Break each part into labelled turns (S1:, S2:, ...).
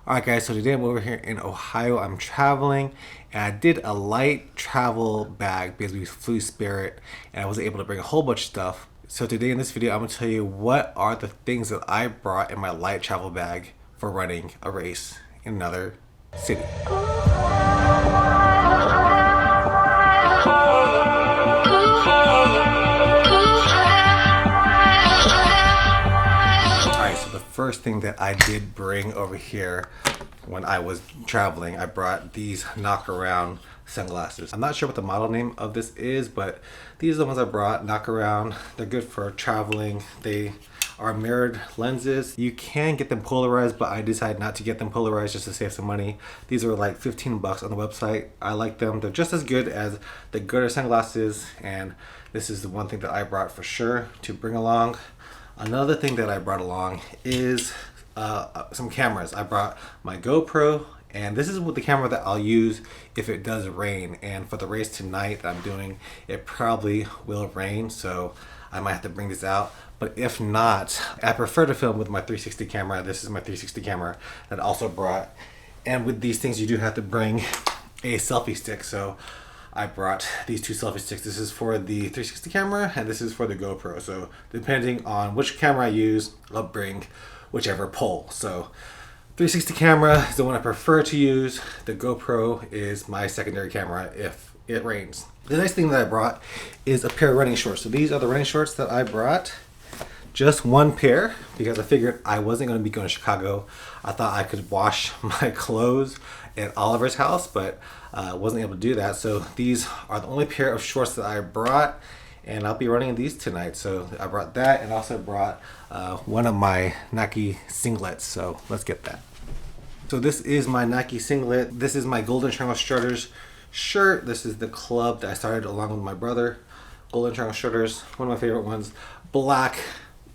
S1: Alright guys, so today I'm over here in Ohio. I'm traveling and I did a light travel bag because we flew Spirit and I was able to bring a whole bunch of stuff. So today in this video I'm going to tell you what are the things that I brought in my light travel bag for running a race in another city. First thing that I did bring over here when I was traveling, I brought these knock around sunglasses. I'm not sure what the model name of this is, but these are the ones I brought. Knock around. They're good for traveling. They are mirrored lenses. You can get them polarized, but I decided not to get them polarized just to save some money. These are like 15 bucks on the website. I like them. They're just as good as the Goku sunglasses, and this is the one thing that I brought for sure to bring along. Another thing that I brought along is some cameras. I brought my GoPro, and this is the camera that I'll use if it does rain. And for the race tonight that I'm doing, it probably will rain, so I might have to bring this out. But if not, I prefer to film with my 360 camera. This is my 360 camera that I also brought. And with these things, you do have to bring a selfie stick. So I brought these two selfie sticks. This is for the 360 camera and this is for the GoPro. So depending on which camera I use, I'll bring whichever pole. So 360 camera is the one I prefer to use. The GoPro is my secondary camera if it rains. The next thing that I brought is a pair of running shorts. So these are the running shorts that I brought. Just one pair because I figured I wasn't going to be going to Chicago. I thought I could wash my clothes at Oliver's house, but wasn't able to do that. So these are the only pair of shorts that I brought, and I'll be running these tonight. So I brought that, and also brought one of my Nike singlets. So let's get that. So this is my Nike singlet. This is my Golden Triangle Strutters shirt. This is the club that I started along with my brother. Golden Triangle Strutters, one of my favorite ones. Black,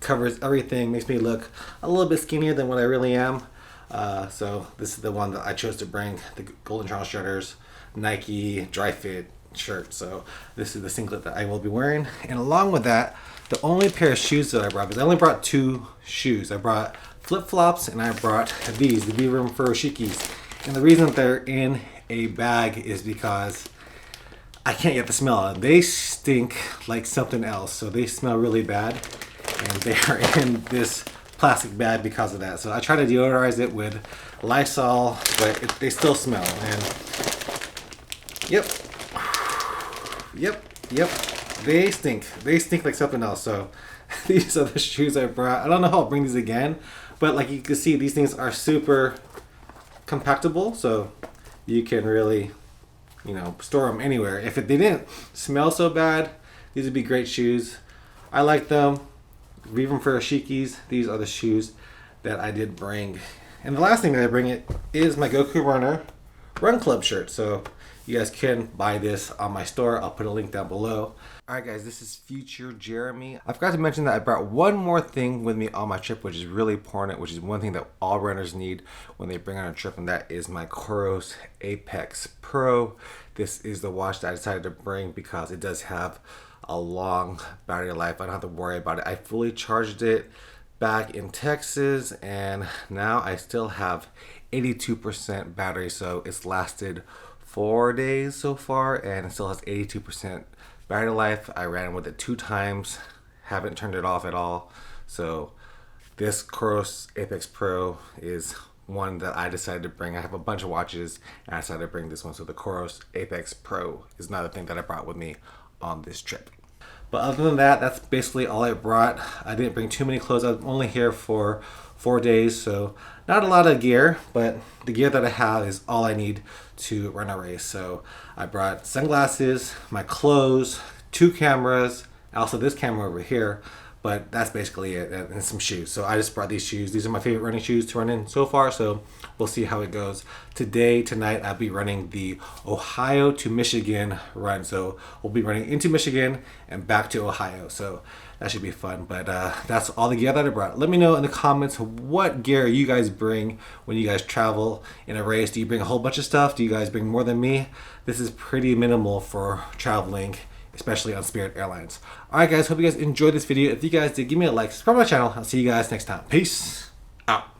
S1: covers everything, makes me look a little bit skinnier than what I really am. So this is the one that I chose to bring, the Golden Triangle Strutters Nike dry fit shirt. So this is the singlet that I will be wearing. And along with that, the only pair of shoes that I brought, because I only brought two shoes. I brought flip-flops and I brought these, the Vibram Furoshikis. And the reason that they're in a bag is because I can't get the smell out. They stink like something else. So they smell really bad. And they are in this plastic bag because of that. So I try to deodorize it with Lysol, but they still smell. And yep, they stink. They stink like something else. So these are the shoes I brought. I don't know how I'll bring these again, but like you can see, these things are super compactable, so you can really, store them anywhere. If they didn't smell so bad, these would be great shoes. I like them. Vibram Furoshikis, these are the shoes that I did bring. And the last thing that I bring is my Goku Run Club shirt. So you guys can buy this on my store. I'll put a link down below. Alright guys, this is future Jeremy. I forgot to mention that I brought one more thing with me on my trip, which is really important, which is one thing that all runners need when they bring on a trip, and that is my Coros Apex Pro. This is the watch that I decided to bring because it does have a long battery life. I don't have to worry about it. I fully charged it back in Texas, and now I still have 82% battery, so it's lasted 4 days so far and it still has 82% battery life. I ran with it 2 times, haven't turned it off at all. So this Coros Apex Pro is one that I decided to bring. I have a bunch of watches and I decided to bring this one. So the Coros Apex Pro is another thing that I brought with me on this trip. But other than that, that's basically all I brought. I didn't bring too many clothes. I'm only here for 4 days, so not a lot of gear, but the gear that I have is all I need to run a race. So I brought sunglasses, my clothes, 2 cameras, also this camera over here, but that's basically it, and some shoes. So I just brought these shoes. These are my favorite running shoes to run in so far, so we'll see how it goes. Tonight, I'll be running the Ohio to Michigan run. So we'll be running into Michigan and back to Ohio. So that should be fun. But that's all the gear that I brought. Let me know in the comments what gear you guys bring when you guys travel in a race. Do you bring a whole bunch of stuff? Do you guys bring more than me? This is pretty minimal for traveling, especially on Spirit Airlines. Alright guys, hope you guys enjoyed this video. If you guys did, give me a like, subscribe to my channel. I'll see you guys next time. Peace out.